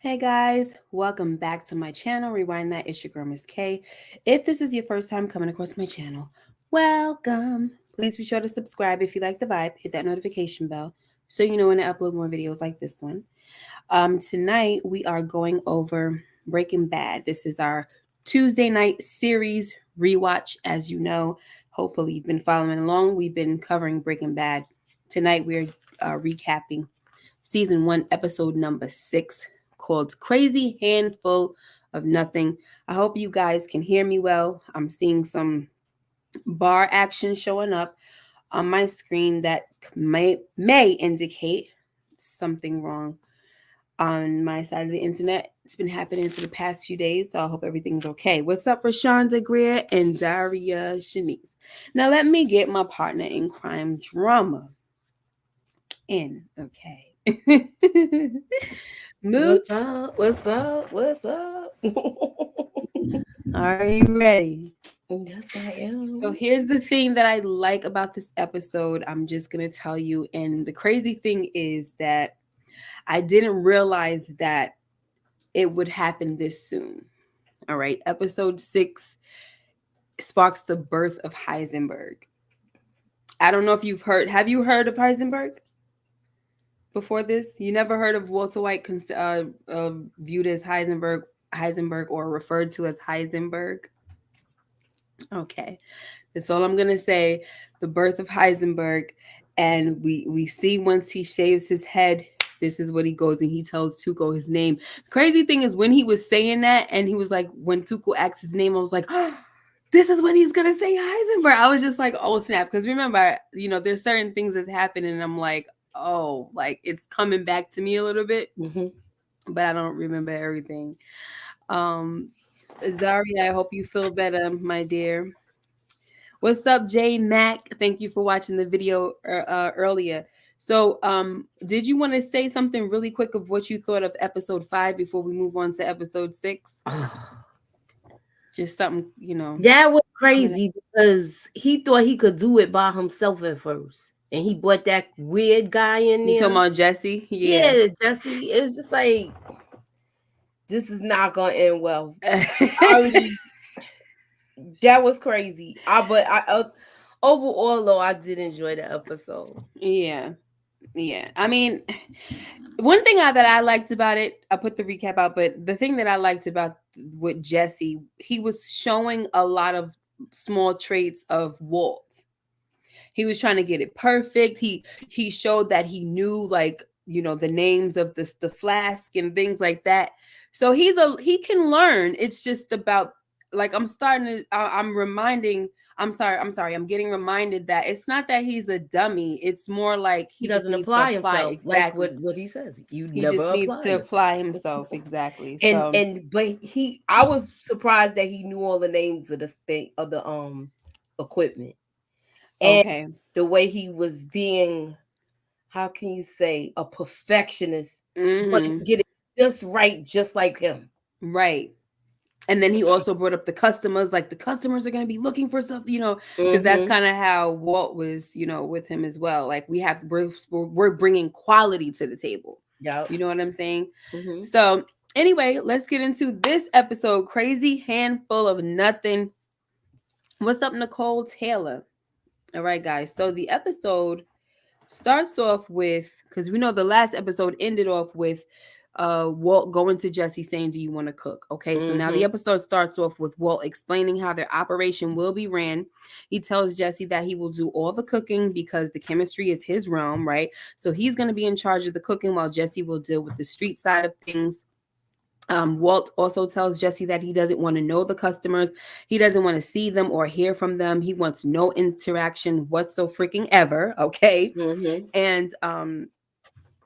Hey guys, welcome back to my channel. Rewind that, it's your girl Miss K. If this is your first time coming across my channel, welcome. Please be sure to subscribe if you like the vibe. Hit that notification bell so you know when I upload more videos like this one. Tonight we are going over Breaking Bad. This is our Tuesday night series rewatch. As you know, hopefully you've been following along. We've been covering Breaking Bad. Tonight we're recapping season 1, episode number 6, called Crazy Handful of Nothing. I hope you guys can hear me well. I'm seeing some bar action showing up on my screen that may indicate something wrong on my side of the internet. It's been happening for the past few days, so I hope everything's okay. What's up, Rashonda Greer and Daria Shanice? Now let me get my partner in crime drama in. Okay. Mood. What's up? What's up? What's up? Are you ready? Yes, I So am. here's the thing that I like about this episode. I'm just going to tell you. And the crazy thing is that I didn't realize that it would happen this soon. All right. Episode 6 sparks the birth of Heisenberg. I don't know if you've heard. Have you heard of Heisenberg before this? You never heard of Walter White viewed as Heisenberg, or referred to as Heisenberg? Okay. That's all I'm gonna say. The birth of Heisenberg, and we see once he shaves his head, this is what he goes and he tells Tuco his name. The crazy thing is when he was saying that, and he was like, when Tuco asked his name, I was like, oh, this is when he's gonna say Heisenberg. I was just like, oh snap, because remember, there's certain things that's happening, and I'm like, oh, like it's coming back to me a little bit, Mm-hmm. but I don't remember everything. Um, Zaria, I hope you feel better, my dear. What's up, Jay Mac? Thank you for watching the video earlier. So, did you want to say something really quick of what you thought of episode 5 before we move on to episode 6? Just something, That was coming. crazy because he thought he could do it by himself at first. And he brought that weird guy in You talking there. about Jesse? Yeah. Yeah, Jesse. It was just like, this is not going to end well. I mean, that was crazy. Overall, though, I did enjoy the episode. Yeah. Yeah. I mean, one thing that I liked about it, I put the recap out, but the thing that I liked about with Jesse, he was showing a lot of small traits of Walt. He was trying to get it perfect. He showed that he knew, like, the names of the flask and things like that. So he can learn. It's just about, like, I'm getting reminded that it's not that he's a dummy. It's more like He he just doesn't needs to apply apply. himself like Exactly. what he says. You He never just needs apply to yourself. apply himself. Exactly. and So and but I was surprised that he knew all the names of the thing of the equipment, and okay. the way he was being, how can you say, a perfectionist, but Hmm. get it just right, just like him. Right. And then he also brought up the customers, like the customers are going to be looking for something, because that's Mm-hmm. kind of how Walt was, with him as well. Like we're bringing quality to the table. Yep. You know what I'm saying? Mm-hmm. So anyway, let's get into this episode. Crazy Handful of Nothing. What's up, Nicole Taylor? All right, guys. So the episode starts off with, because we know the last episode ended off with Walt going to Jesse saying, do you want to cook? Okay, so now the Mm-hmm. episode starts off with Walt explaining how their operation will be ran. He tells Jesse that he will do all the cooking because the chemistry is his realm, right? So he's going to be in charge of the cooking while Jesse will deal with the street side of things. Walt also tells Jesse that he doesn't want to know the customers. He doesn't want to see them or hear from them. He wants no interaction whatsoever, freaking ever. Okay. Mm-hmm. And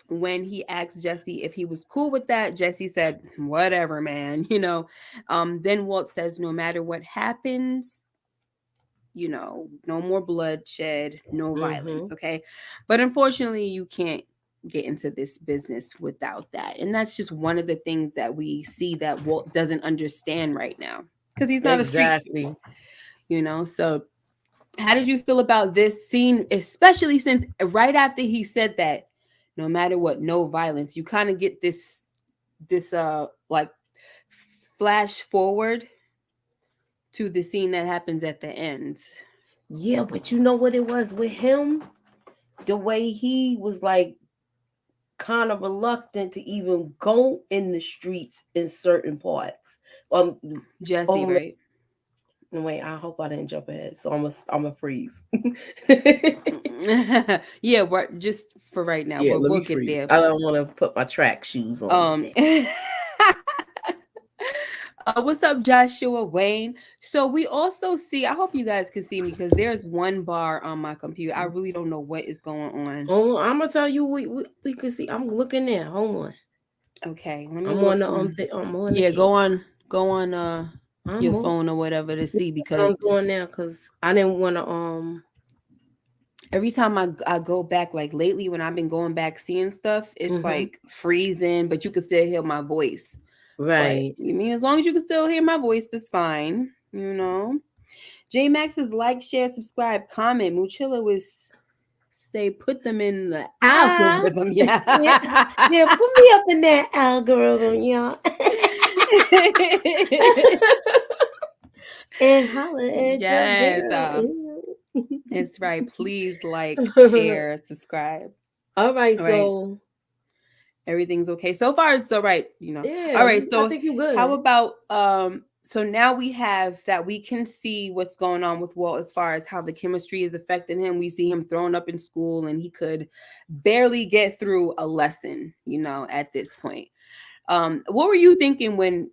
when he asked Jesse if he was cool with that, Jesse said, whatever, man. Then Walt says, no matter what happens, no more bloodshed, no violence. Mm-hmm. Okay. But unfortunately, you can't get into this business without that. And that's just one of the things that we see that Walt doesn't understand right now, because he's not a street Exactly. kid. So how did you feel about this scene, especially since right after he said that, no matter what, no violence, you kind of get this. this like flash forward to the scene that happens at the end. Yeah, but you know what it was with him? The way he was like kind of reluctant to even go in the streets in certain parts. Jesse, Only right? wait, I hope I didn't jump ahead. So I'm a freeze. Yeah, we're just for right now. Yeah, let We'll me get freeze. there. I don't want to put my track shoes on Um, today. what's up, Joshua Wayne? So we also see. I hope you guys can see me because there's one bar on my computer. I really don't know what is going on. Hold on, I'm gonna tell you. We can see. I'm looking there. Hold on. Okay, let me I'm look. on the I'm on the Yeah, camera. go on I'm your on. phone or whatever to see I'm because doing now because I didn't want to every time I go back, like lately when I've been going back seeing stuff, it's mhm. like freezing, but you can still hear my voice. But Right. you mean as long as you can still hear my voice, that's fine. You know. J Max is like, share, subscribe, comment. Muchilla was say put them in the Ah, algorithm. Yeah. yeah, yeah. Put me up in that algorithm, y'all. And holla at your Yes. girl. It's right. Please like, share, subscribe. All right, All right. so Everything's okay. So far it's all right, you know. yeah, All right. I So think you how good. about so now we have that we can see what's going on with Walt as far as how the chemistry is affecting him. We see him thrown up in school and he could barely get through a lesson, you know, at this point. What were you thinking when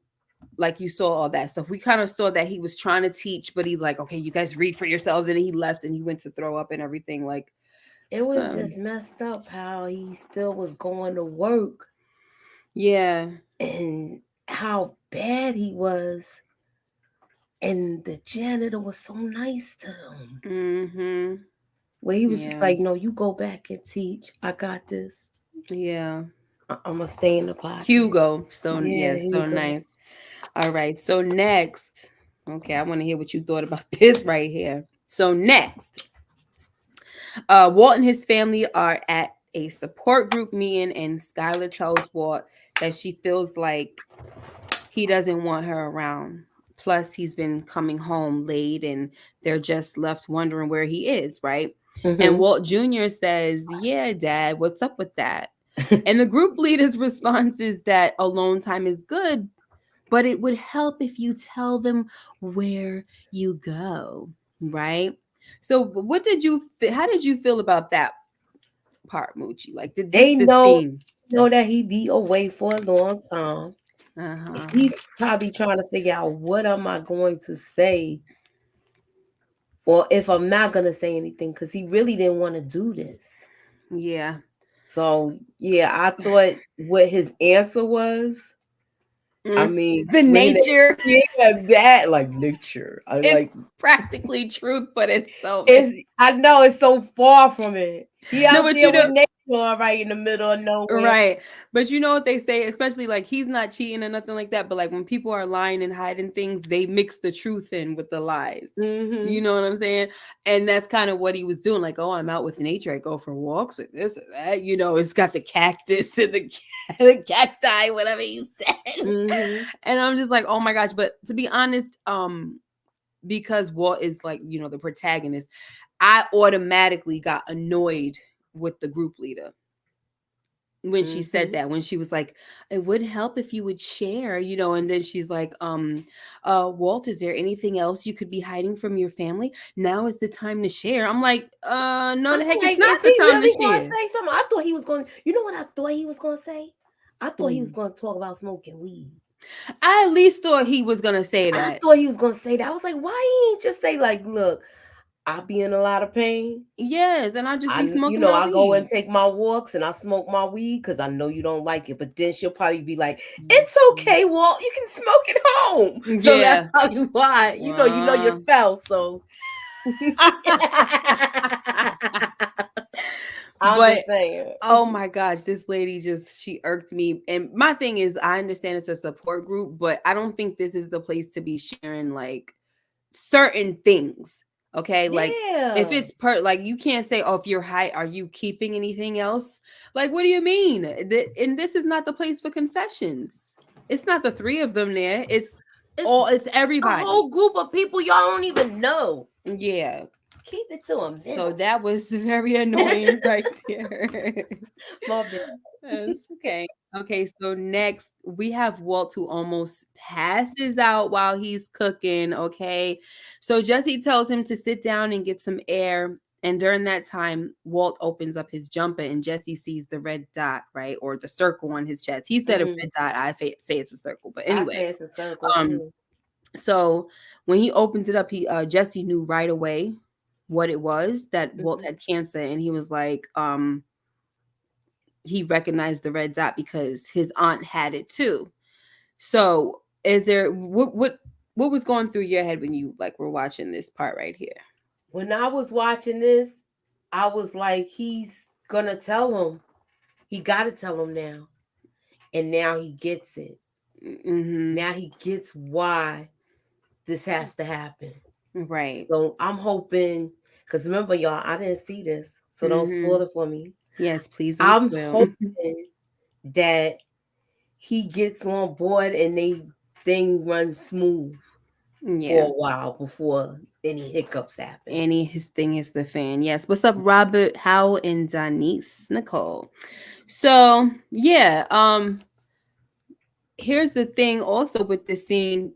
like you saw all that stuff? We kind of saw that he was trying to teach, but he's like, okay, you guys read for yourselves, and he left and he went to throw up and everything. Like, It was just messed up how he still was going to work yeah, and how bad he was. And the janitor was so nice to him. mm-hmm, Where he was just yeah, like, no, you go back and teach. I got this. yeah. I'm going to stay in the pocket. Hugo. So Yeah, yeah, so Hugo. nice. All right. So next, okay, I want to hear what you thought about this right here. So next, Walt and his family are at a support group meeting, and Skylar tells Walt that she feels like he doesn't want her around. Plus, he's been coming home late, and they're just left wondering where he is, right? And Mm-hmm. Walt Jr. says, yeah, Dad, what's up with that? And the group leader's response is that alone time is good, but it would help if you tell them where you go, right? So, how did you feel about that part, Moochie? Like, did just They this scene? know that he be away for a long time. Uh-huh. He's probably trying to figure out what am I going to say, or if I'm not going to say anything, because he really didn't want to do this. Yeah. So yeah, I thought what his answer was. I mean, The nature. yeah, that like nature. I like It's practically truth, but it's so. it's. I know it's so far from it. He No, out but there you with know, nature, all right, in the middle of nowhere. right. But you know what they say, especially like he's not cheating or nothing like that. But like when people are lying and hiding things, they mix the truth in with the lies. Mm-hmm. You know what I'm saying? And that's kind of what he was doing. Like, oh, I'm out with nature. I go for walks or this or that. You know, it's got the cactus and the cacti, whatever he said. Mm-hmm. And I'm just like, oh my gosh. But to be honest, because Walt is like, you know, the protagonist, I automatically got annoyed with the group leader when she said Mm-hmm. that, when she was like, it would help if you would share, you know. And then she's like, Walt, is there anything else you could be hiding from your family? Now is the time to share. I'm like, no, I'm the heck, it's like, not is the he time to really going to share. say something? I thought he was going. You know what I thought he was going to say? I thought he was Mm. going to talk about smoking weed. I at least thought he was gonna say I that. thought he was going to say that. I was like, why he ain't just say like, look, I be in a lot of pain. Yes, and I'll just be smoking my I go and weed. take my walks and I smoke my weed because I know you don't like it. But then she'll probably be like, Mhm. "It's okay, Walt. You can smoke at home." So that's Yeah. probably why. You know your spouse. So I'm But just saying. oh my gosh, this lady she irked me. And my thing is, I understand it's a support group, but I don't think this is the place to be sharing like certain things. Okay, like if Yeah. it's like you can't say, oh, if you're high, are you keeping anything else? Like, what do you mean? And this is not the place for confessions. It's not the three of them there. It's It's a everybody. whole group of people y'all don't even know. Yeah. Keep it to a So minimum. that was very annoying right there. My bad. That's okay. Okay, so next we have Walt who almost passes out while he's cooking. Okay, so Jesse tells him to sit down and get some air. And during that time, Walt opens up his jumper and Jesse sees the red dot, right? Or the circle on his chest. He said a Mhm. red dot. Say it's a circle. But I anyway, say it's a circle um, too. so when he opens it up, Jesse knew right away what it was, that Walt Mhm. had cancer, and he was like, he recognized the red dot because his aunt had it too. So, is there what was going through your head when you like were watching this part right here? When I was watching this, I was like, he's gonna tell him. He got to tell him now. And now he gets it. Mm-hmm. Now he gets why this has to happen. Right. So I'm hoping, because remember, y'all, I didn't see this. So don't Mm-hmm. spoil it for me. Yes, please don't I'm spoil. hoping that he gets on board and they thing runs smooth Yeah. for a while before any hiccups happen. Annie, his thing is the fan. Yes. What's up, Robert, Howe, and Denise Nicole? So yeah, here's the thing also with this scene.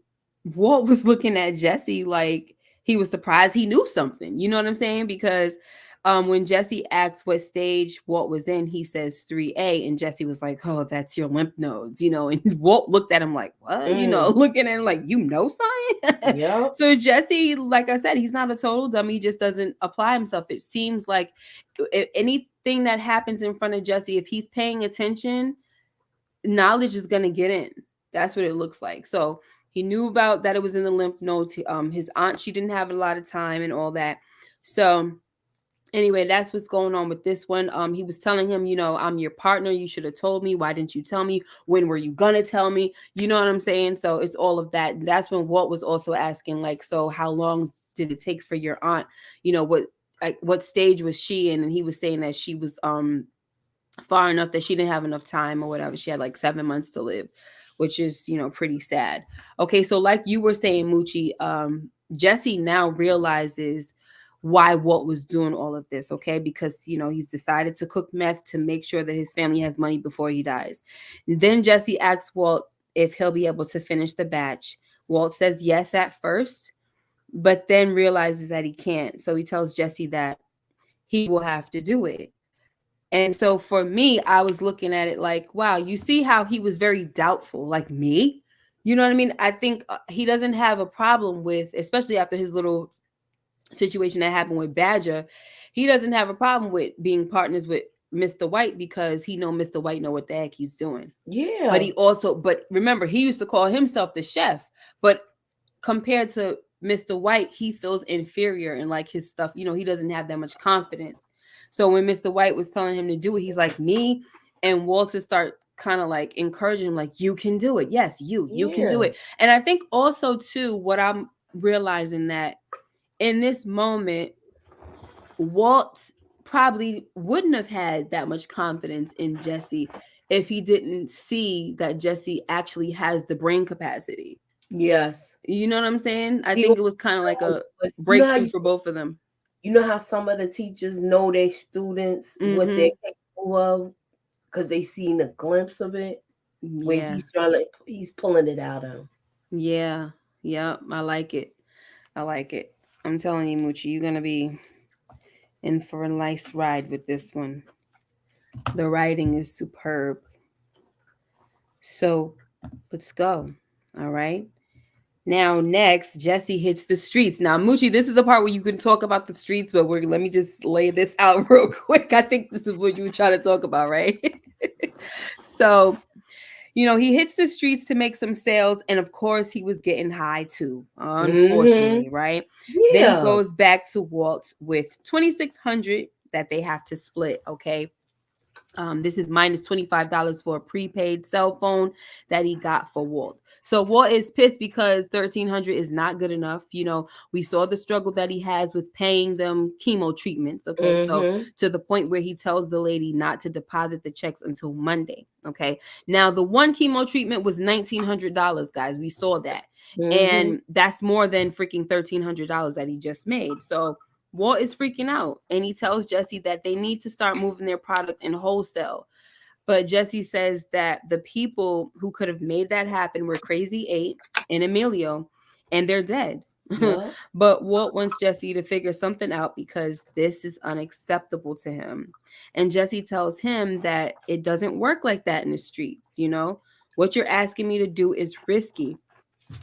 Walt was looking at Jesse like he was surprised he knew something. You know what I'm saying? Because when Jesse asked what stage Walt was in, he says 3A, and Jesse was like, "Oh, that's your lymph nodes," you know. And Walt looked at him like, "What?" You know, looking at him like, "You know, science." Yep. So Jesse, like I said, he's not a total dummy. He just doesn't apply himself. It seems like anything that happens in front of Jesse, if he's paying attention, knowledge is going to get in. That's what it looks like. So he knew about that it was in the lymph nodes. His aunt, she didn't have a lot of time and all that. So anyway, that's what's going on with this one. He was telling him, you know, I'm your partner. You should have told me. Why didn't you tell me? When were you gonna tell me? You know what I'm saying? So it's all of that. That's when Walt was also asking, like, so how long did it take for your aunt? You know, what stage was she in? And he was saying that she was far enough that she didn't have enough time or whatever. She had like 7 months to live, which is, you know, pretty sad. Okay, so like you were saying, Moochie, Jesse now realizes why Walt was doing all of this, okay? Because, you know, he's decided to cook meth to make sure that his family has money before he dies. And then Jesse asks Walt if he'll be able to finish the batch. Walt says yes at first, but then realizes that he can't. So he tells Jesse that he will have to do it. And so for me, I was looking at it like, wow, you see how he was very doubtful, like me? You know what I mean? I think he doesn't have a problem with, especially after his little situation that happened with Badger, he doesn't have a problem with being partners with Mr. White because he know Mr. White know what the heck he's doing. Yeah. But remember, he used to call himself the chef, but compared to Mr. White, he feels inferior and like his stuff, you know, he doesn't have that much confidence. So when Mr. White was telling him to do it, he's like, me. And Walter start kind of like encouraging him, like, you can do it. Yes, you can do Yeah. it. And I think also too, what I'm realizing that in this moment, Walt probably wouldn't have had that much confidence in Jesse if he didn't see that Jesse actually has the brain capacity. Yes. You know what I'm saying? I He think was it was kind of like a but breakthrough for both of them. you know how some of the teachers know their students what they're capable of because they seen a glimpse of it when Yeah. he's pulling it out of him. Yeah. Yeah. I like it. I like it. I'm telling you, Moochie, you're gonna be in for a nice ride with this one. The writing is superb. So let's go. All right. Now, next, Jesse hits the streets. Now, Moochie, this is the part where you can talk about the streets, but let me just lay this out real quick. I think this is what you were trying to talk about, right? So, you know, he hits the streets to make some sales, and of course, he was getting high too, unfortunately, right? Then he Yeah. goes back to Walt with 2,600 that they have to split, okay? This is minus $25 for a prepaid cell phone that he got for Walt. So Walt is pissed because 1,300 is not good enough. You know, we saw the struggle that he has with paying them chemo treatments. Okay, so to the point where he tells the lady not to deposit the checks until Monday. Okay, now the one chemo treatment was $1,900, guys. We saw that, and that's more than freaking $1,300 that he just made. So Walt is freaking out, and he tells Jesse that they need to start moving their product in wholesale. But Jesse says that the people who could have made that happen were Crazy 8 and Emilio, and they're dead. Yeah. But Walt wants Jesse to figure something out because this is unacceptable to him. And Jesse tells him that it doesn't work like that in the streets, you know? What you're asking me to do is risky.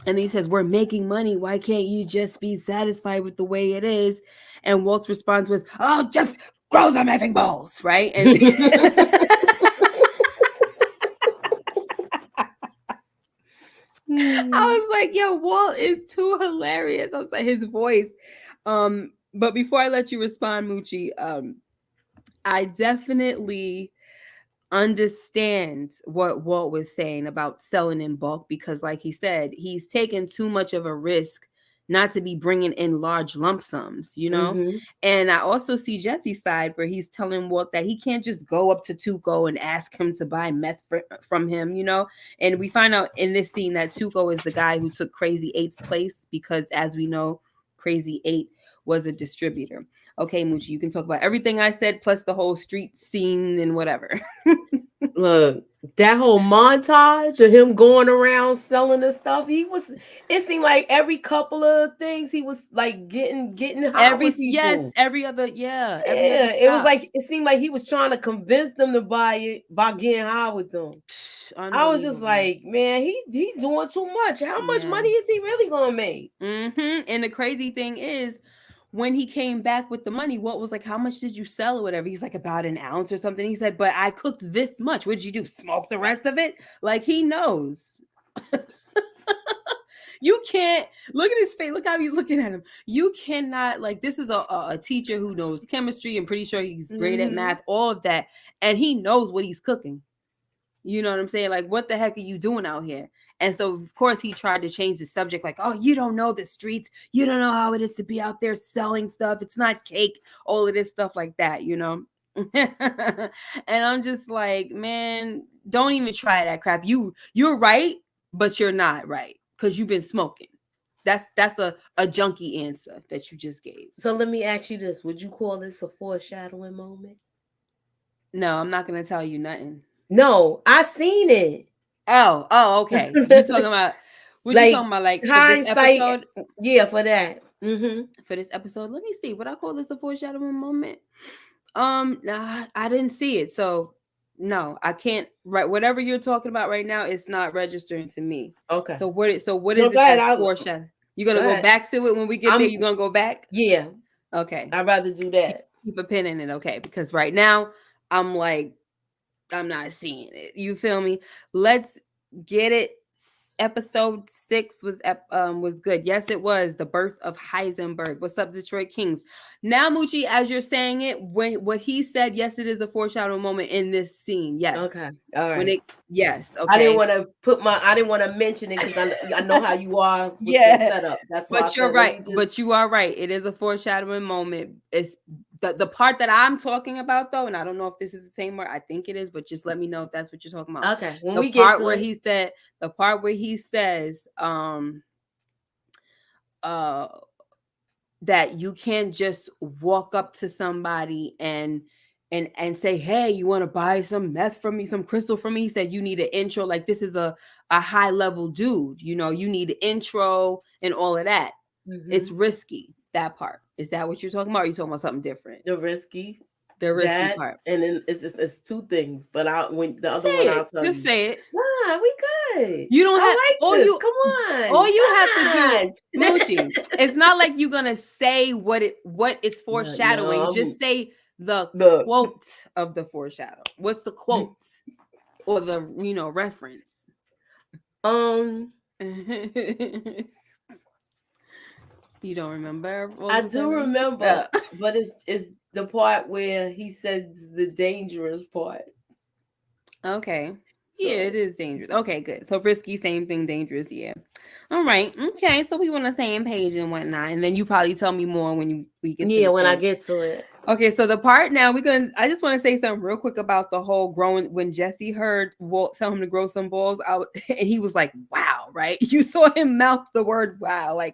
And then he says, we're making money. Why can't you just be satisfied with the way it is? And Walt's response was, oh, just grow some effing balls, right? And I was like, yo, Walt is too hilarious. I was like, his voice. But before I let you respond, Moochie, I definitely understand what Walt was saying about selling in bulk because, like he said, he's taken too much of a risk not to be bringing in large lump sums, you know? And I also see Jesse's side where he's telling Walt that he can't just go up to Tuco and ask him to buy meth from him, you know? And we find out in this scene that Tuco is the guy who took Crazy 8's place because, as we know, Crazy 8 was a distributor. Okay, Moochie, you can talk about everything I said plus the whole street scene and whatever. Look, that whole montage of him going around selling the stuff, it seemed like every couple of things he was like getting high with people. Every other it was like it seemed like he was trying to convince them to buy it by getting high with them. I was just like, man, he doing too much. How much money is he really gonna make? And the crazy thing is, when he came back with the money, Walt was like, how much did you sell or whatever? He's like, about an ounce or something. He said, but I cooked this much. What did you do? Smoke the rest of it? Like, he knows. You can't look at his face. Look how he's looking at him. You cannot, like, this is a teacher who knows chemistry. I'm pretty sure he's great at math, all of that. And he knows what he's cooking. You know what I'm saying? Like, what the heck are you doing out here? And so, of course, he tried to change the subject. Like, oh, you don't know the streets. You don't know how it is to be out there selling stuff. It's not cake. All of this stuff like that, you know? And I'm just like, man, don't even try that crap. You're right, but you're not right because you've been smoking. That's a junkie answer that you just gave. So let me ask you this. Would you call this a foreshadowing moment? No, I'm not going to tell you nothing. No, I seen it. Oh, okay. You talking about what you talking about? Like hindsight? For this episode? Yeah, for that. For this episode, let me see. Would I call this a foreshadowing moment? Nah, I didn't see it, so no, I can't. Right, whatever you're talking about right now, it's not registering to me. Okay. So what is it that foreshadow? You're gonna go back to it when we get there. You're gonna go back. Yeah. Okay. I'd rather do that. Keep a pin in it, okay? Because right now I'm like, I'm not seeing it. You feel me? Let's get it. Episode 6 was good. Yes, it was. The birth of Heisenberg. What's up, Detroit Kings? Now, Moochie, as you're saying it, what he said, yes, it is a foreshadowing moment in this scene. Yes. Okay. All right. Yes. Okay. I didn't want to mention it because I know how you are with the setup. That's why. But you're right. But you are right. It is a foreshadowing moment. It's the part that I'm talking about, though, and I don't know if this is the same word. I think it is, but just let me know if that's what you're talking about. Okay. When we get to the part where he says, that you can't just walk up to somebody and say, hey, you want to buy some meth from me, some crystal from me? He said you need an intro. Like, this is a high level dude, you know, you need an intro and all of that. It's risky. That part. Is that what you're talking about? Or are you talking about something different? The risky part. And then it's two things, but I'll tell you. Just say it. Nah, we good. You don't have this. Come on. All you have to do, Moochie, it's not like you're gonna say what it's foreshadowing. No, just say the quote of the foreshadow. What's the quote or the reference? You don't remember all I of a do sudden? remember, but it's the part where he says the dangerous part. Okay. Yeah, it So is dangerous. Okay, good. So risky, same thing, dangerous. Yeah. All right. Okay. So we on the same page and whatnot. And then you probably tell me more when we get to yeah, the when I thing. get to it. Okay, so the part now I just want to say something real quick about the whole growing when Jesse heard Walt tell him to grow some balls out and he was like, wow, right? You saw him mouth the word wow, like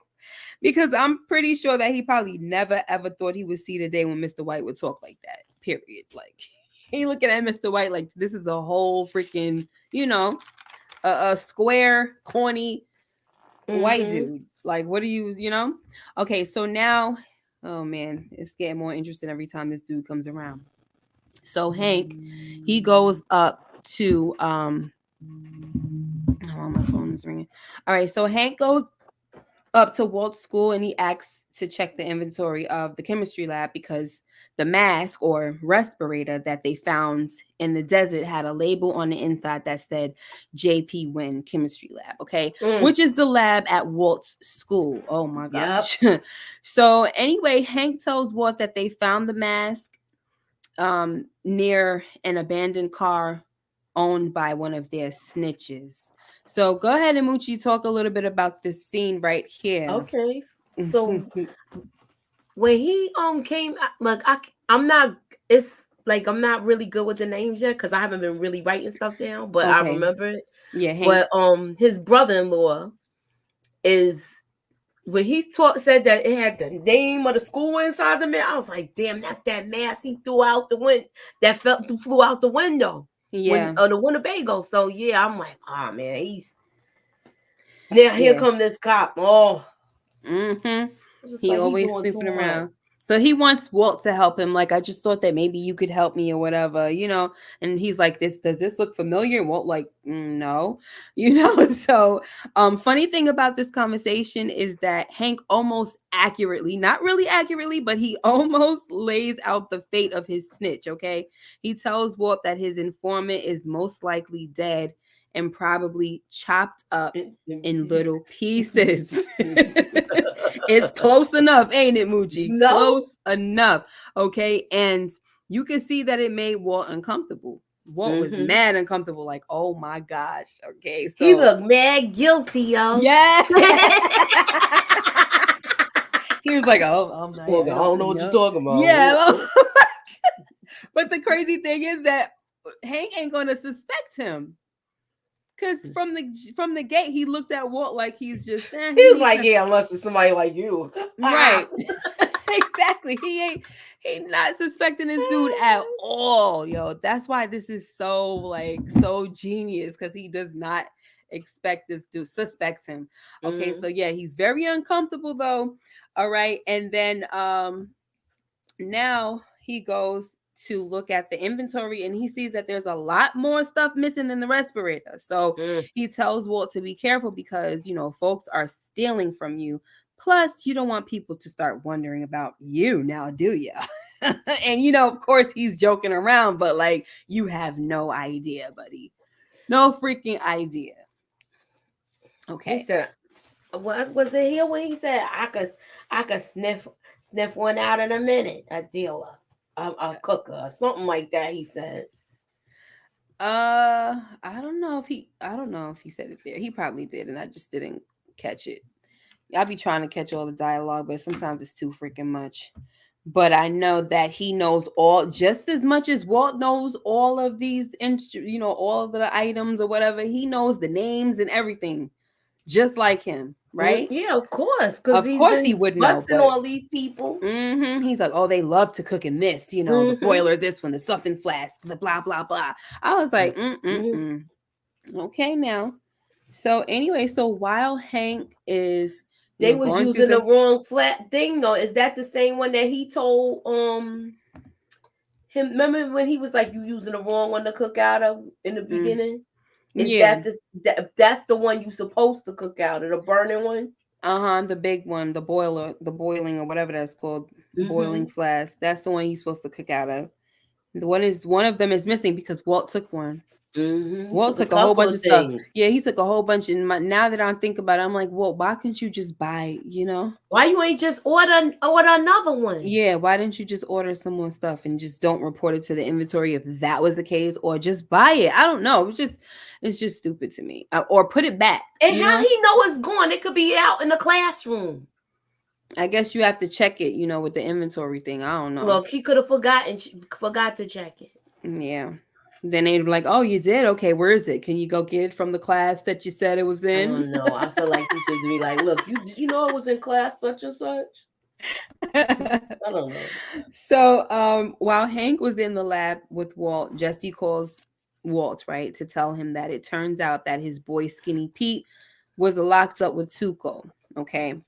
because I'm pretty sure that he probably never ever thought he would see the day when Mr. White would talk like that. Period. Like he looking at Mr. White like this is a whole freaking, a square, corny white Mm-hmm. dude. Like, what are you? Okay, so now, oh man, it's getting more interesting every time this dude comes around. So Hank, he goes up to oh, my phone is ringing. All right, so Hank goes up to Walt's school and he asks to check the inventory of the chemistry lab because the mask or respirator that they found in the desert had a label on the inside that said JP Wynn Chemistry Lab, okay? Mm. Which is the lab at Walt's school. Oh my Yep. gosh. So anyway, Hank tells Walt that they found the mask near an abandoned car owned by one of their snitches. So go ahead and Moochie talk a little bit about this scene right here. Okay. So when he came like I'm not it's like I'm not really good with the names yet because I haven't been really writing stuff down, but I Okay. remember it. Yeah, Hank. But his brother-in-law is when he said that it had the name of the school inside the man, I was like, damn, that's that mask he threw out the window that flew out the window when Yeah. the Winnebago. So yeah, I'm like, oh man, he's now here Yeah. come this cop. Oh, Mm-hmm. it's just He like he always doing too snooping much. around. So he wants Walt to help him. Like, I just thought that maybe you could help me or whatever. And he's like, does this look familiar? And Walt like, no, So, funny thing about this conversation is that Hank almost accurately, not really accurately, but he almost lays out the fate of his snitch. Okay, he tells Walt that his informant is most likely dead and probably chopped up in little pieces. It's close enough, ain't it, Moochie? No, Close enough. Okay. And you can see that it made Walt uncomfortable. Walt was mm-hmm. mad uncomfortable, like, oh my gosh. Okay. He So, looked mad guilty, yo. yeah. He was like, oh, Look, I I don't don't know what you're know. talking about. Yeah. But the crazy thing is that Hank ain't going to suspect him. Because from the gate, he looked at Walt like he's just he He's needs like, to yeah, unless it's somebody like you. right. Exactly. He not suspecting this dude at all, yo. That's why this is so genius because he does not expect this dude suspect him. Okay, Mm. so yeah, he's very uncomfortable though. All right, and then now he goes to look at the inventory and he sees that there's a lot more stuff missing than the respirator. So Mm. he tells Walt to be careful because, folks are stealing from you. Plus, you don't want people to start wondering about you now, do you? And, of course, he's joking around, but like, you have no idea, buddy. No freaking idea. He Okay. said, what was it here when he said I could sniff one out in a minute, a dealer, a cooker, or something like that, he said. I don't know if he said it there. He probably did, and I just didn't catch it. I be trying to catch all the dialogue, but sometimes it's too freaking much. But I know that he knows all just as much as Walt knows all of these all of the items or whatever. He knows the names and everything, just like him, right? Yeah, of course, because Of he's course he been would know, busting but all these people. he's like, oh, they love to cook in this, the Mm-hmm. boiler, this one, the something flask, the blah blah blah. I was like, Mm-hmm. okay now. So anyway, so while Hank is They was going through using the the wrong flat thing though. Is that the same one that he told him? Remember when he was like, "You using the wrong one to cook out of in the beginning"? Is yeah. that that's the one you supposed to cook out of, the burning one? The big one, the boiler, the boiling or whatever that's called, boiling Mm-hmm. flask. That's the one he's supposed to cook out of. One of them is missing because Walt took one. Walt Took a took a whole couple bunch of of stuff. things. Yeah, he took a whole bunch. And now that I think about it, I'm like, well, why couldn't you just buy, you know? Why you ain't just order another one? Yeah, why didn't you just order some more stuff and just don't report it to the inventory if that was the case, or just buy it? I don't know. It's just stupid to me. Or put it back, And you how know? he know it's gone? It could be out in the classroom. I guess you have to check it, with the inventory thing. I don't know. Look, he could have forgot to check it. Yeah. Then they'd be like, "Oh, you did? Okay, where is it? Can you go get it from the class that you said it was I in?" don't know. I feel like he should be like, look, did you know it was in class such and such? I don't know. So, while Hank was in the lab with Walt, Jesse calls Walt, right, to tell him that it turns out that his boy Skinny Pete was locked up with Tuco, okay,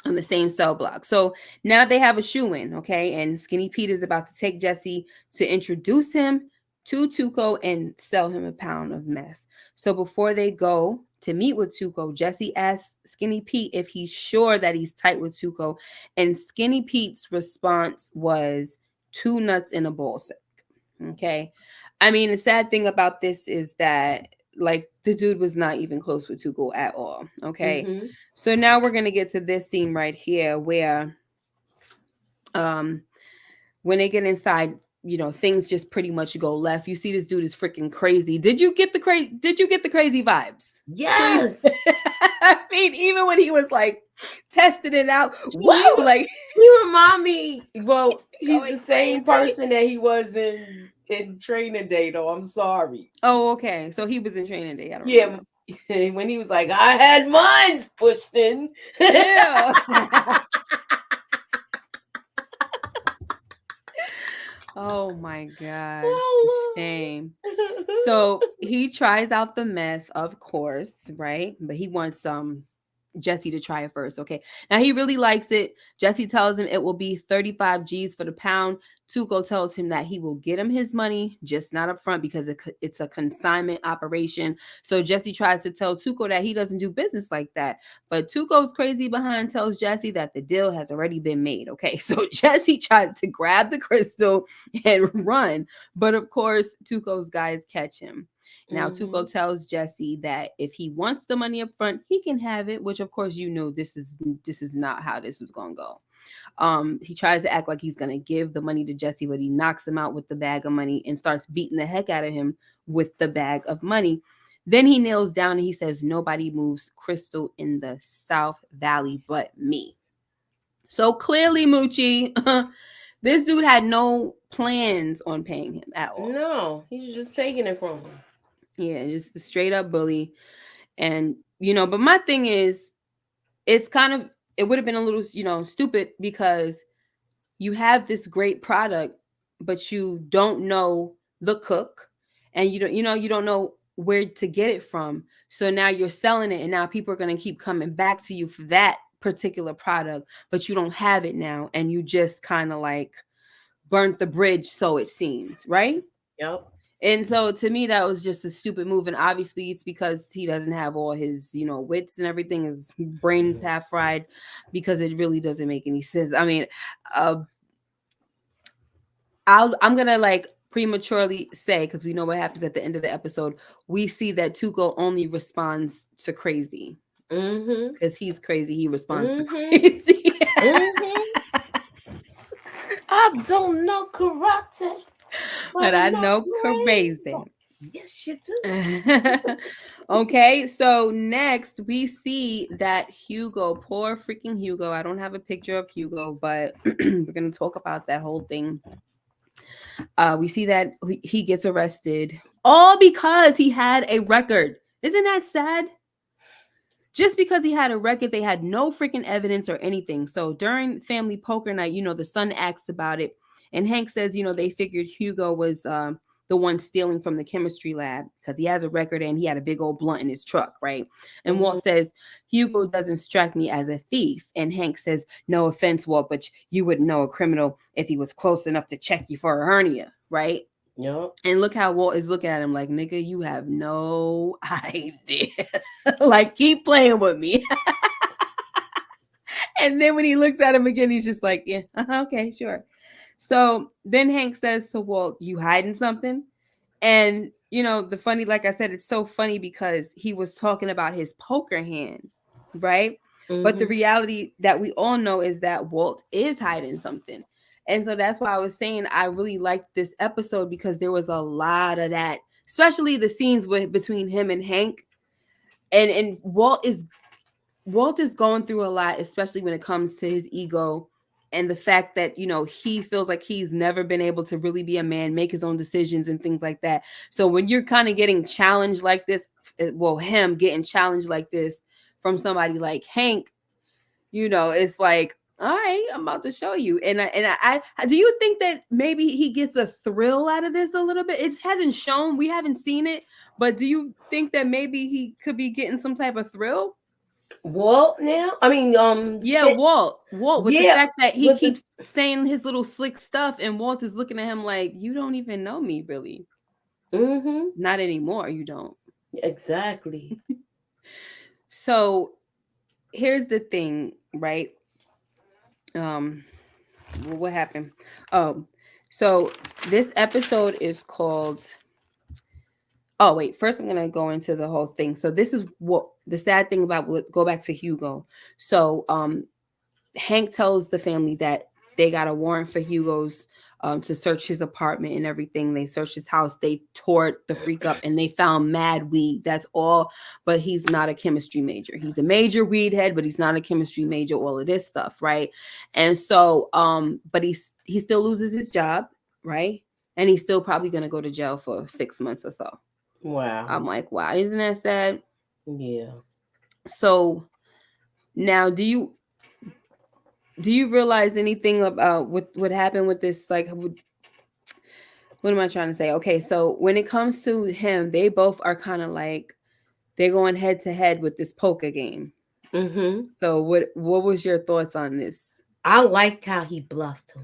on the same cell block. So now they have a shoe-in, okay, and Skinny Pete is about to take Jesse to introduce him to Tuco and sell him a pound of meth. So before they go to meet with Tuco, Jesse asks Skinny Pete if he's sure that he's tight with Tuco, and Skinny Pete's response was 2 nuts in a ball sack. Okay. I mean, the sad thing about this is that, like, the dude was not even close with Tuco at all. Okay. Mm-hmm. So now we're gonna get to this scene right here where when they get inside, things just pretty much go left. You see this dude is freaking crazy. Did you get the crazy vibes? Yes. I mean, even when he was like testing it out, whoa, like you remind me. Well, he's going the same crazy. person that he was in Training Day, though. I'm sorry. Oh, okay. So he was in Training Day. I don't Yeah, remember. when he was like, I had mine pushed in. Yeah. Oh my gosh, shame. So he tries out the meth, of course, right? But he wants Jesse to try it first. Okay. Now he really likes it. Jesse tells him it will be 35 G's for the pound. Tuco tells him that he will get him his money, just not up front because it's a consignment operation. So Jesse tries to tell Tuco that he doesn't do business like that. But Tuco's crazy behind tells Jesse that the deal has already been made. Okay. So Jesse tries to grab the crystal and run. But of course, Tuco's guys catch him. Now, Tuco tells Jesse that if he wants the money up front, he can have it, which of course this is not how this was gonna go. He tries to act like he's gonna give the money to Jesse, but he knocks him out with the bag of money and starts beating the heck out of him with the bag of money. Then he kneels down and he says, "Nobody moves crystal in the South Valley but me." So clearly, Moochie, this dude had no plans on paying him at all. No, he's just taking it from him. Yeah, just the straight up bully. And, but my thing is, it would have been a little, stupid because you have this great product, but you don't know the cook and you don't know where to get it from. So now you're selling it and now people are going to keep coming back to you for that particular product, but you don't have it now. And you just kind of like burnt the bridge. So it seems, right? Yep. And so to me, that was just a stupid move. And obviously it's because he doesn't have all his, wits and everything. His brain's half fried because it really doesn't make any sense. I mean, I'm going to like prematurely say, because we know what happens at the end of the episode, we see that Tuco only responds to crazy. Because he's crazy. He responds to crazy. I don't know karate. But I know crazy. Yes, you do. Okay, so next we see that Hugo, poor freaking Hugo. I don't have a picture of Hugo, but we're going to talk about that whole thing. We see that he gets arrested all because he had a record. Isn't that sad? Just because he had a record, they had no freaking evidence or anything. So during family poker night, the son asks about it. And Hank says, they figured Hugo was the one stealing from the chemistry lab because he has a record and he had a big old blunt in his truck, right? And Walt says, Hugo doesn't strike me as a thief. And Hank says, no offense, Walt, but you wouldn't know a criminal if he was close enough to check you for a hernia, right? Yep. And look how Walt is looking at him like, nigga, you have no idea. Like, keep playing with me. And then when he looks at him again, he's just like, yeah, okay, sure. So then Hank says to Walt, you hiding something? And, the funny, like I said, it's so funny because he was talking about his poker hand, right? But the reality that we all know is that Walt is hiding something. And so that's why I was saying I really liked this episode because there was a lot of that, especially the scenes between him and Hank. And Walt is going through a lot, especially when it comes to his ego and the fact that, he feels like he's never been able to really be a man, make his own decisions and things like that. So when you're kind of getting challenged like this, well, him getting challenged like this from somebody like Hank, it's like, all right, I'm about to show you. And I do you think that maybe he gets a thrill out of this a little bit? It hasn't shown, we haven't seen it, but do you think that maybe he could be getting some type of thrill? Walt now? I mean, Yeah, Walt with the yeah, fact that he with keeps saying his little slick stuff and Walt is looking at him like, you don't even know me really. Not anymore, you don't. Exactly. So here's the thing, right? What happened? Oh, so this episode is called, oh wait, first I'm gonna go into the whole thing. So this is what the sad thing about, go back to Hugo. So Hank tells the family that they got a warrant for Hugo's to search his apartment and everything. They searched his house. They tore the freak up and they found mad weed. That's all. But he's not a chemistry major. He's a major weed head, but he's not a chemistry major. All of this stuff, right? And so, but he still loses his job, right? And he's still probably gonna go to jail for 6 months or so. Wow. I'm like, wow, isn't that sad? Yeah. So now, do you realize anything about what happened with this? Like, what am I trying to say? Okay, so when it comes to him, they both are kind of like they're going head to head with this poker game. So what was your thoughts on this? I liked how he bluffed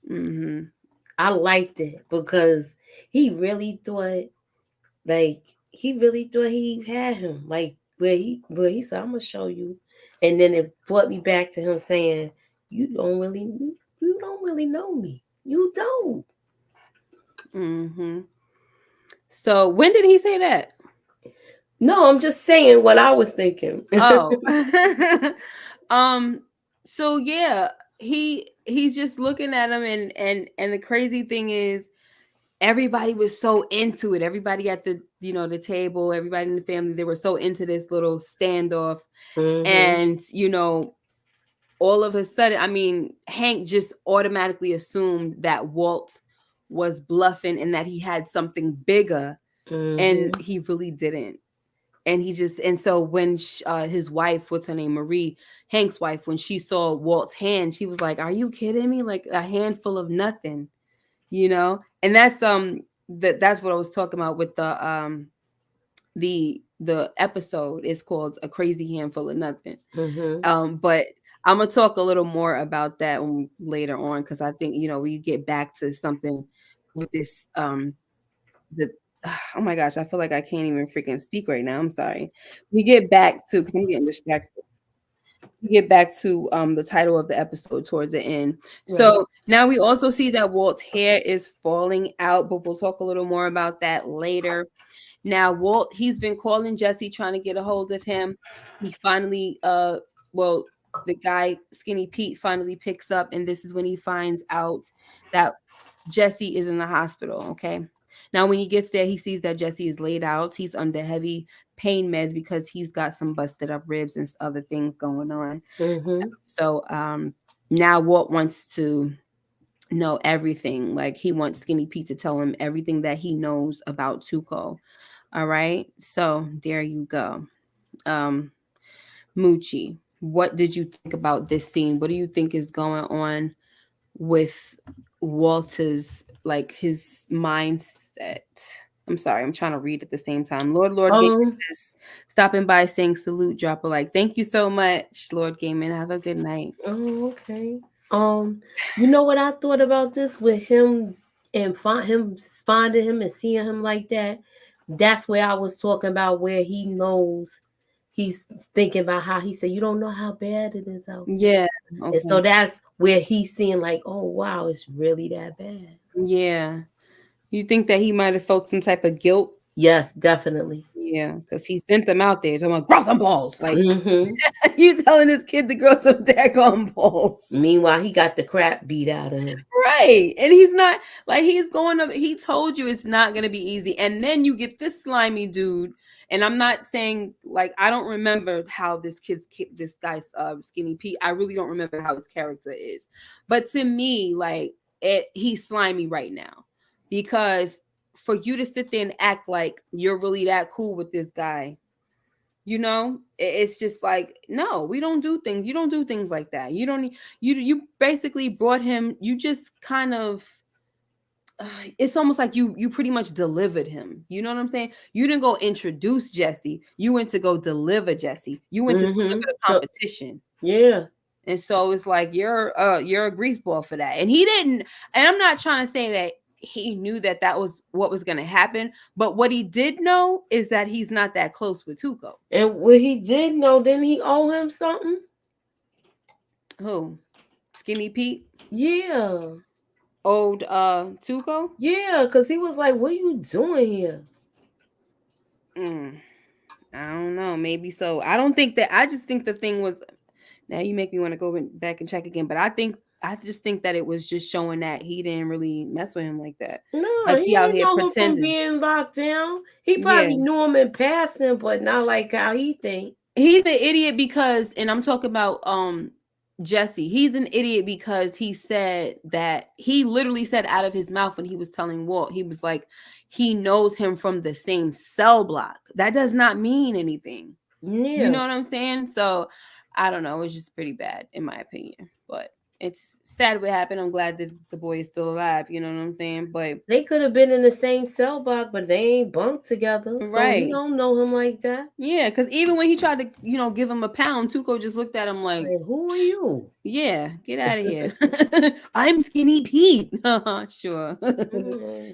him. I liked it because he really thought, he had him. Like where he said, "I'm gonna show you," and then it brought me back to him saying, "You don't really know me. You don't." So when did he say that? No, I'm just saying what I was thinking. Oh. So yeah, he's just looking at him, and the crazy thing is everybody was so into it. Everybody at the the table, everybody in the family, they were so into this little standoff. And all of a sudden, I mean, Hank just automatically assumed that Walt was bluffing and that he had something bigger, and he really didn't. And so when his wife, what's her name, Marie, Hank's wife, when she saw Walt's hand, she was like, "Are you kidding me? Like a handful of nothing," And that's that's what I was talking about with the episode is called A Crazy Handful of Nothing. But I'm gonna talk a little more about that later on, because I think we get back to something with this the oh my gosh, I feel like I can't even freaking speak right now. I'm sorry. We get back to, because I'm getting distracted. We get back to the title of the episode towards the end. So now we also see that Walt's hair is falling out, but we'll talk a little more about that later. Now Walt, he's been calling Jesse, trying to get a hold of him. He finally the guy Skinny Pete finally picks up, and this is when he finds out that Jesse is in the hospital. Okay. Now, when he gets there, he sees that Jesse is laid out. He's under heavy pain meds because he's got some busted up ribs and other things going on. So now Walt wants to know everything. Like, he wants Skinny Pete to tell him everything that he knows about Tuco. All right. So there you go. Moochie, what did you think about this scene? What do you think is going on with Walter's, like, his mindset? I'm sorry, I'm trying to read at the same time. Lord Gaiman is stopping by, saying salute, drop a like. Thank you so much, Lord Gaiman. Have a good night. Oh, okay. You know what I thought about this with him and finding him and seeing him like that? That's where I was talking about, where he knows, he's thinking about how he said, "You don't know how bad it is out there." Yeah. Okay. And so that's where he's seeing, like, oh wow, it's really that bad. Yeah. You think that he might have felt some type of guilt Yes, definitely. Yeah, because he sent them out there talking about grow some balls. Like Mm-hmm. you telling this kid to grow some daggone balls. Meanwhile, he got the crap beat out of him. Right. And he's not like he's going up. He told you it's not going to be easy. And then you get this slimy dude. And I'm not saying like I don't remember how this guy's Skinny Pete. I really don't remember how his character is. But to me, like he's slimy right now because for you to sit there and act like you're really that cool with this guy, it's just like no, we don't do things. You don't do things like that. You don't. You basically brought him. You just kind of. It's almost like you pretty much delivered him. You know what I'm saying? You didn't go introduce Jesse. You went to go deliver Jesse. You went to deliver the competition. Yeah. And so it's like you're a greaseball for that. And he didn't. And I'm not trying to say that he knew that was what was going to happen. But what he did know is that he's not that close with Tuco. And what he did know, didn't he owe him something? Who? Skinny Pete? Yeah. Old Tuco? Yeah, because he was like, what are you doing here? I don't know. Maybe so. I just think the thing was, now you make me want to go back and check again. But I just think that it was just showing that he didn't really mess with him like that. No, like he out didn't here know him pretending. from being locked down. He probably knew him in passing, but not like how he think. He's an idiot because, and I'm talking about Jesse. He's an idiot because he said that he literally said out of his mouth when he was telling Walt, he was like, he knows him from the same cell block. That does not mean anything. Yeah. You know what I'm saying? So I don't know. It's just pretty bad in my opinion. But it's sad what happened. I'm glad that the boy is still alive. You know what I'm saying? But they could have been in the same cell block, but they ain't bunked together. So right. he don't know him like that. Yeah, because even when he tried to, give him a pound, Tuco just looked at him like, who are you? Yeah, get out of here. I'm Skinny Pete. Sure.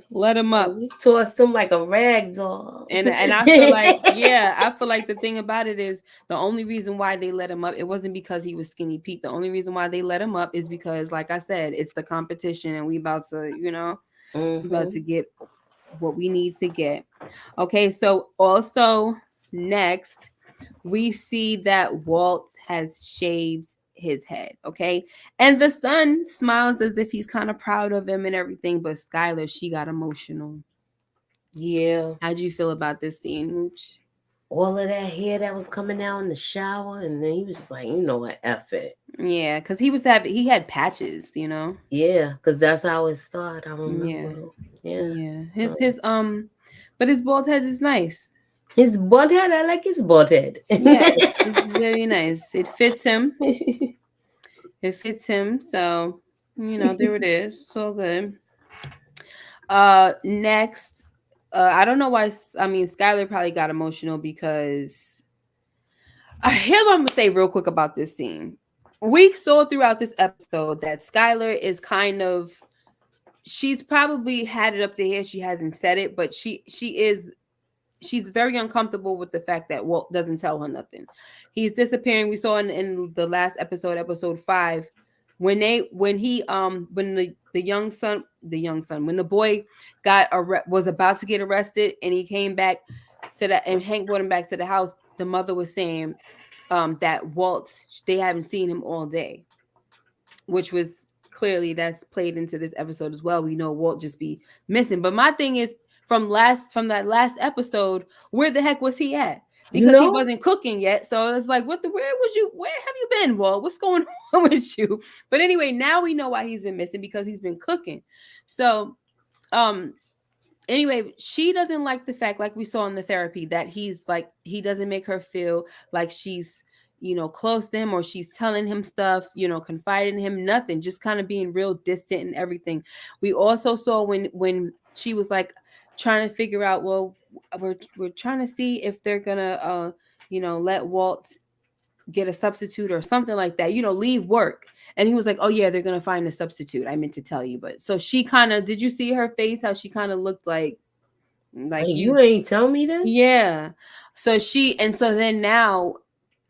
Let him up. He tossed him like a rag doll. And I feel like, I feel like the thing about it is the only reason why they let him up, it wasn't because he was Skinny Pete. The only reason why they let him up is because, like I said, it's the competition and we about to, about to get what we need to get. Okay, so also next, we see that Walt has shaved his head, okay? And the son smiles as if he's kind of proud of him and everything, but Skylar, she got emotional. Yeah. How'd you feel about this scene, Mooch? All of that hair that was coming out in the shower, and then he was just like, what, F it. Yeah, because he had patches, Yeah, because that's how it started. I remember. Yeah. His but his bald head is nice. His bald head, I like his bald head. Yeah, it's very nice. It fits him. It fits him. So, there it is. It's all good. Next, I don't know why. I mean, Skylar probably got emotional because here's what I'm gonna say real quick about this scene. We saw throughout this episode that Skylar is she's probably had it up to here. She hasn't said it, but she's very uncomfortable with the fact that Walt doesn't tell her nothing. He's disappearing. We saw in the last episode, episode 5, when the boy was about to get arrested and he came back and Hank brought him back to the house. The mother was saying that Walt, they haven't seen him all day, which was clearly that's played into this episode as well. We know Walt just be missing. But my thing is, from that last episode, where the heck was he at? Because he wasn't cooking yet. So it's like, where have you been, Walt? What's going on with you? But anyway, now we know why he's been missing, because he's been cooking. So anyway, she doesn't like the fact, like we saw in the therapy, that he doesn't make her feel like she's close to him, or she's telling him stuff, confiding in him, nothing, just kind of being real distant and everything. We also saw when she was like trying to figure out, well, we're trying to see if they're gonna let Walt get a substitute or something like that, leave work. And he was like, oh yeah, they're gonna find a substitute. I meant to tell you. But so she kind of, did you see her face, how she kind of looked like you ain't tell me this? Yeah. So then now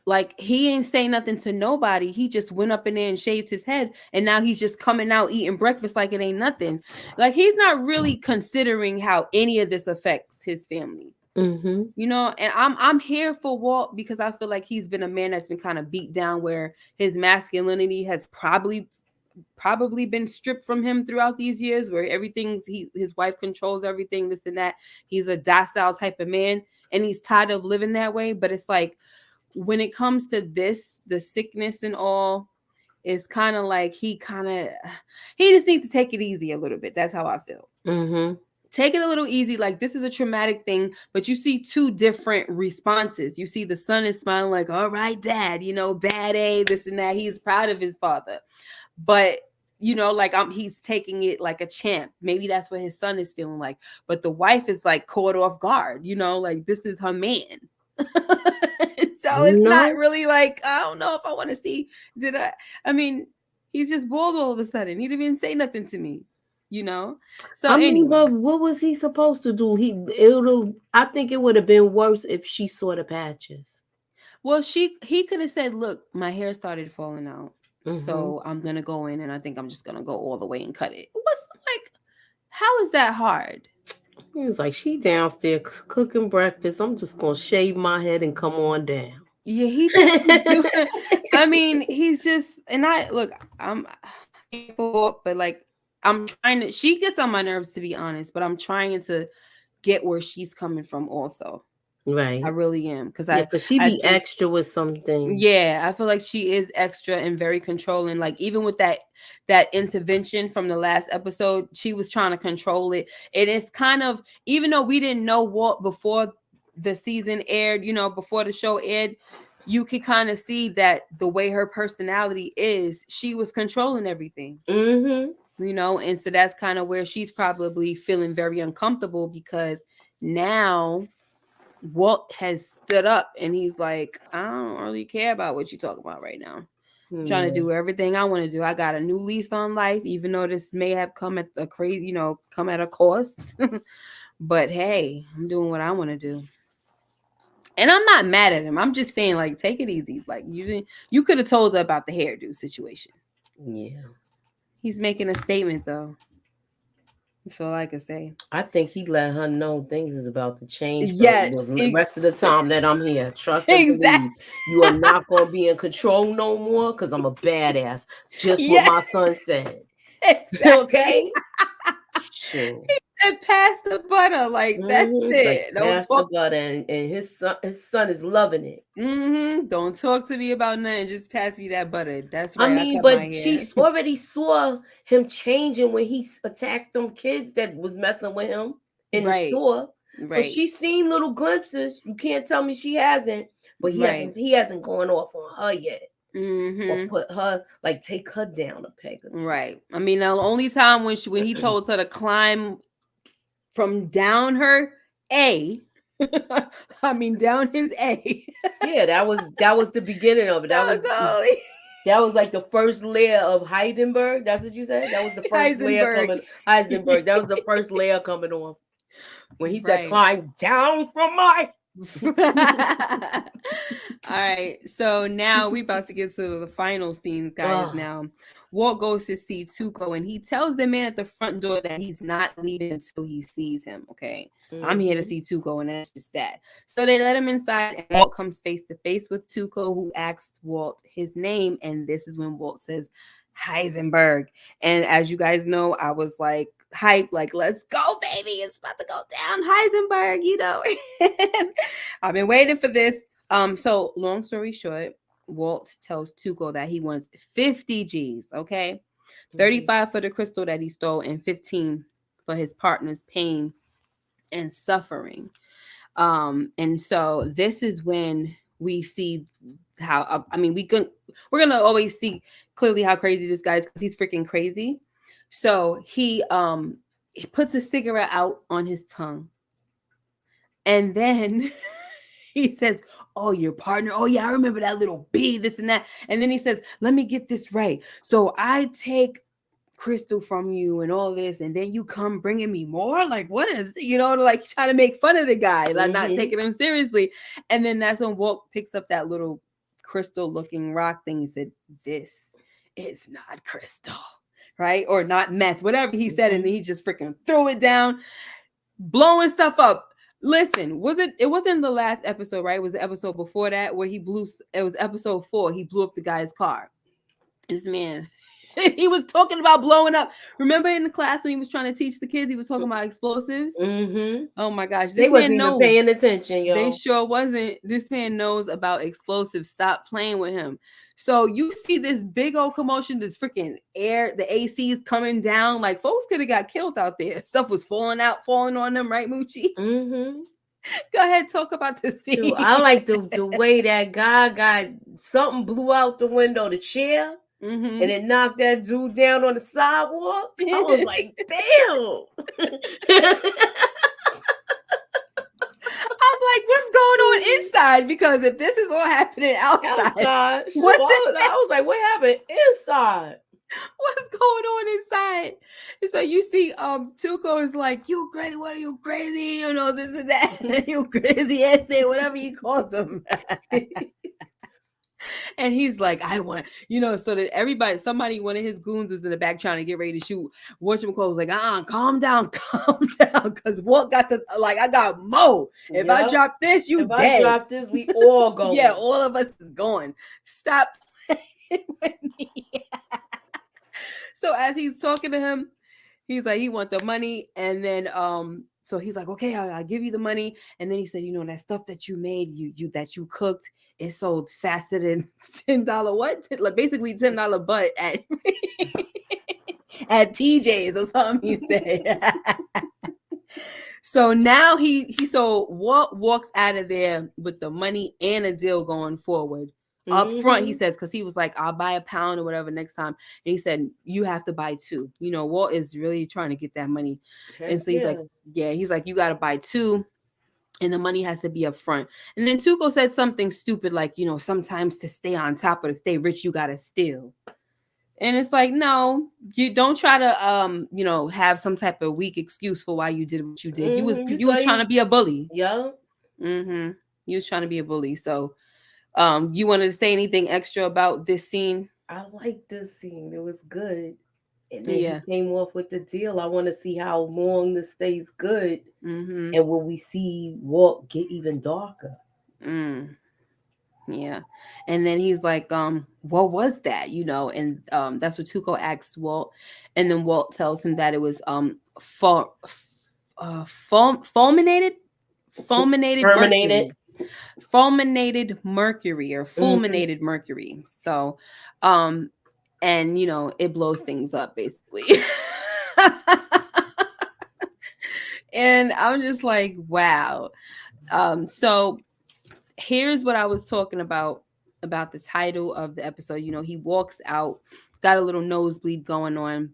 Like, he ain't say nothing to nobody. He just went up in there and shaved his head, and now he's just coming out eating breakfast like it ain't nothing. Like, he's not really considering how any of this affects his family. Mm-hmm. You know, and I'm here for Walt because I feel like he's been a man that's been kind of beat down, where his masculinity has probably been stripped from him throughout these years, where his wife controls everything, this and that. He's a docile type of man, and he's tired of living that way. But it's like, when it comes to this, the sickness and all, it's kind of like he just needs to take it easy a little bit. That's how I feel. Mm-hmm. Take it a little easy. Like, this is a traumatic thing, but you see two different responses. You see the son is smiling like, all right, dad, you know, bad A, this and that. He's proud of his father. But, you know, like, he's taking it like a champ. Maybe that's what his son is feeling like. But the wife is like caught off guard, you know, like, this is her man. So it's not really like, I don't know if I want to see. I mean, he's just bald all of a sudden. He didn't even say nothing to me, you know? So I mean, anyway. but what was he supposed to do? I think it would have been worse if she saw the patches. Well, he could have said, look, my hair started falling out. Mm-hmm. So I'm going to go in, and I think I'm just going to go all the way and cut it. How is that hard? He was like, she downstairs cooking breakfast. I'm just going to shave my head and come on down. Yeah, he just, I mean, he's just, and I'm but like, she gets on my nerves, to be honest, but I'm trying to get where she's coming from also. Right. I really am. Because she be extra with something. Yeah, I feel like she is extra and very controlling. Like, even with that intervention from the last episode, she was trying to control it. And it's kind of, even though we didn't know Walt before the season aired, you know, before the show aired, you could kind of see that the way her personality is, she was controlling everything. Mm-hmm. You know, and so that's kind of where she's probably feeling very uncomfortable, because now Walt has stood up and he's like, I don't really care about what you're talking about right now. I'm trying to do everything I want to do. I got a new lease on life, even though this may have come at a crazy, you know, come at a cost. But hey, I'm doing what I want to do. And I'm not mad at him. I'm just saying, like, take it easy. Like, you could have told her about the hairdo situation. Yeah. He's making a statement, though. That's all I can say. I think he let her know things is about to change. Yeah, the rest of the time that I'm here, trust and believe, you are not going to be in control no more, because I'm a badass. Just what my son said. Exactly. Okay. Sure. And pass the butter, like, that's it. Like, pass the butter, and his son is loving it. Mm-hmm. Don't talk to me about nothing. Just pass me that butter. That's right. I mean, but she already saw him changing when he attacked them kids that was messing with him in the store. Right. So she's seen little glimpses. You can't tell me she hasn't. But he hasn't gone off on her yet. Mm-hmm. Or put her, like, take her down a peg. Right. I mean, the only time when he told her to climb from down her A, I mean, down his A. Yeah, that was the beginning of it. That was like the first layer of Heisenberg. That's what you said? That was the first layer coming. Heisenberg. That was the first layer coming on. When he said, climb down from my. All right. So now we about to get to the final scenes, guys. Now, Walt goes to see Tuco, and he tells the man at the front door that he's not leaving until he sees him. Okay. Mm-hmm. I'm here to see Tuco, and that's just sad. So they let him inside, and Walt comes face to face with Tuco, who asks Walt his name. And this is when Walt says Heisenberg. And as you guys know, I was like, hype, like, let's go, baby, it's about to go down, Heisenberg, you know. I've been waiting for this. So long story short, Walt tells Tuco that he wants 50 G's, okay? 35 for the crystal that he stole, and 15 for his partner's pain and suffering. And so this is when we see how, I mean, we're gonna always see clearly how crazy this guy is, because he's freaking crazy. So he puts a cigarette out on his tongue, and then he says, oh, your partner, oh yeah, I remember that little bee, this and that. And then he says, let me get this right. So I take crystal from you and all this, and then you come bringing me more? Like, what is, you know, like, trying to make fun of the guy, like, not taking him seriously. And then that's when Walt picks up that little crystal looking rock thing. He said, "This is not crystal." Right? Or not meth, whatever he said, and he just freaking threw it down, blowing stuff up. Listen, it wasn't the last episode, right? It was the episode before that where it was episode 4. He blew up the guy's car. This man, he was talking about blowing up. Remember in the class when he was trying to teach the kids, he was talking about explosives? Oh my gosh. They wasn't even paying attention, yo. They sure wasn't. This man knows about explosives. Stop playing with him. So you see this big old commotion, this freaking air, the AC's coming down. Like, folks could have got killed out there. Stuff was falling on them, right, Moochie? Go ahead, talk about the scene. Dude, I like the way that guy got something blew out the window, the chair, and it knocked that dude down on the sidewalk. I was like, damn. I'm like, what's going on inside? Because if this is all happening outside, I was like, what happened inside? What's going on inside? So you see, Tuco is like, you crazy, what are you crazy? You know, this and that. You crazy ass, whatever he calls him. And he's like, I want, so that somebody, one of his goons was in the back trying to get ready to shoot. Whatchamacallit was like, calm down. Because Walt got I got Mo. If I drop this, you dead. If I drop this, we all going. Yeah, all of us is going. Stop playing with me. So as he's talking to him, he's like, he want the money. And then, so he's like, okay, I'll give you the money. And then he said, that stuff that you made, that you cooked, it sold faster than $10 what? Like basically $10 butt at TJ's or something, he said. So now so Walt walks out of there with the money and a deal going forward. Up front, he says, because he was like, I'll buy a pound or whatever next time. And he said, you have to buy 2. Walt is really trying to get that money. And so he's like, you got to buy 2. And the money has to be up front. And then Tuco said something stupid like, sometimes to stay on top or to stay rich, you got to steal. And it's like, no, you don't try to, have some type of weak excuse for why you did what you did. You was trying to be a bully. Yeah. You was trying to be a bully. So, you wanted to say anything extra about this scene? I like this scene. It was good. And then he came off with the deal. I want to see how long this stays good. And will we see Walt get even darker? Yeah. And then he's like, what was that? And that's what Tuco asked Walt. And then Walt tells him that it was fulminated mercury or fulminated mercury. So and it blows things up basically. And I'm just like, wow. So here's what I was talking about the title of the episode. He walks out, he's got a little nosebleed going on.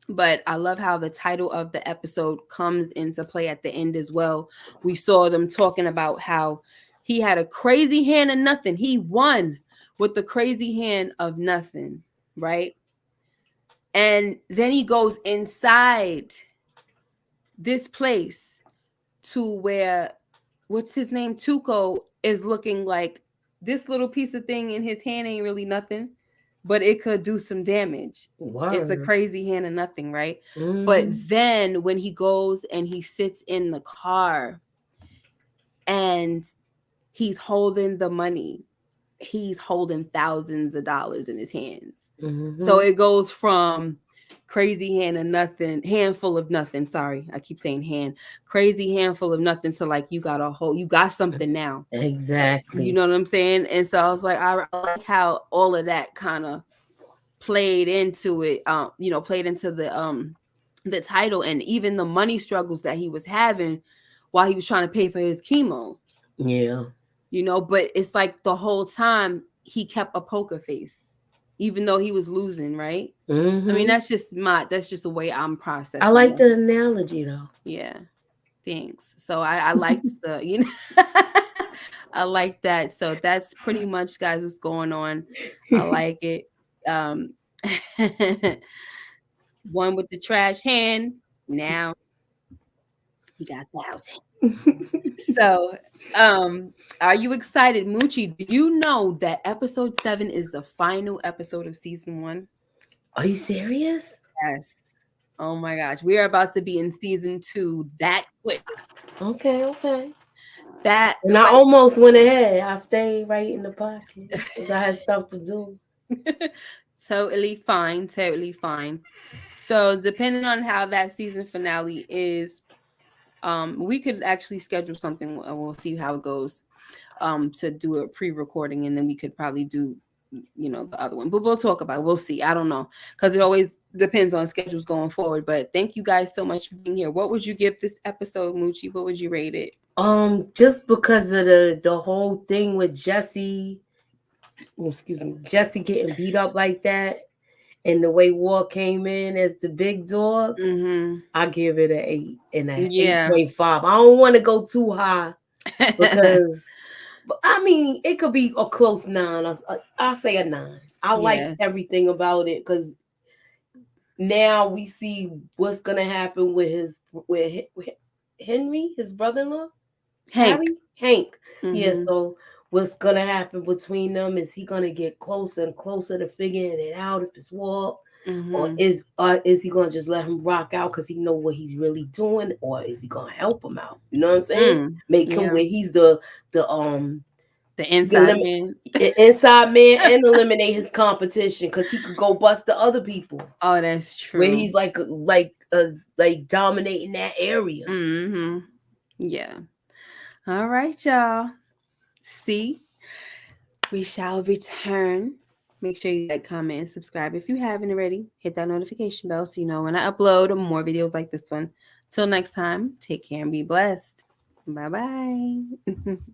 But I love how the title of the episode comes into play at the end as well. We saw them talking about how he had a crazy hand of nothing. He won with the crazy hand of nothing, right? And then he goes inside this place to where, what's his name? Tuco is looking like this little piece of thing in his hand ain't really nothing, but it could do some damage. Wow. It's a crazy hand of nothing, right? But then when he goes and he sits in the car and he's holding the money, he's holding thousands of dollars in his hands. So it goes from crazy handful of nothing. Sorry, I keep saying hand. Crazy handful of nothing to like you got something now. Exactly. You know what I'm saying? And so I was like, I like how all of that kind of played into it. Played into the title and even the money struggles that he was having while he was trying to pay for his chemo. Yeah. But it's like the whole time he kept a poker face. Even though he was losing, right? I mean, that's just the way I'm processing. I like the analogy though. Yeah. Thanks. So I liked the, I like that. So that's pretty much, guys, what's going on. I like it. One with the trash hand. Now he got 1,000. So, are you excited, Moochie? Do you know that episode 7 is the final episode of season 1? Are you serious? Yes. Oh my gosh, we are about to be in season 2 that quick. Okay, okay. That And I almost went ahead. I stayed right in the pocket because I had stuff to do. totally fine, totally fine. So, depending on how that season finale is, we could actually schedule something. We'll see how it goes. To do a pre-recording, and then we could probably do, the other one. But we'll talk about it. We'll see. I don't know, because it always depends on schedules going forward. But thank you guys so much for being here. What would you give this episode, Moochie? What would you rate it? Just because of the whole thing with Jesse, Jesse getting beat up like that, and the way Walt came in as the big dog, I give it an 8 and an 8.5. I don't want to go too high because, I mean, it could be a close 9. I'll say a 9. I like everything about it because now we see what's gonna happen with Henry, his brother-in-law, Hank. Yeah. So what's gonna happen between them? Is he gonna get closer and closer to figuring it out if it's Walt, or is he gonna just let him rock out because he know what he's really doing, or is he gonna help him out? You know what I'm saying? Make him where he's the inside man, inside man, and eliminate his competition because he could go bust the other people. Oh, that's true. Where he's like dominating that area. Yeah. All right, y'all. See, we shall return. Make sure you like, comment, and subscribe if you haven't already. Hit that notification bell so you know when I upload more videos like this one. Till next time, take care and be blessed. Bye-bye.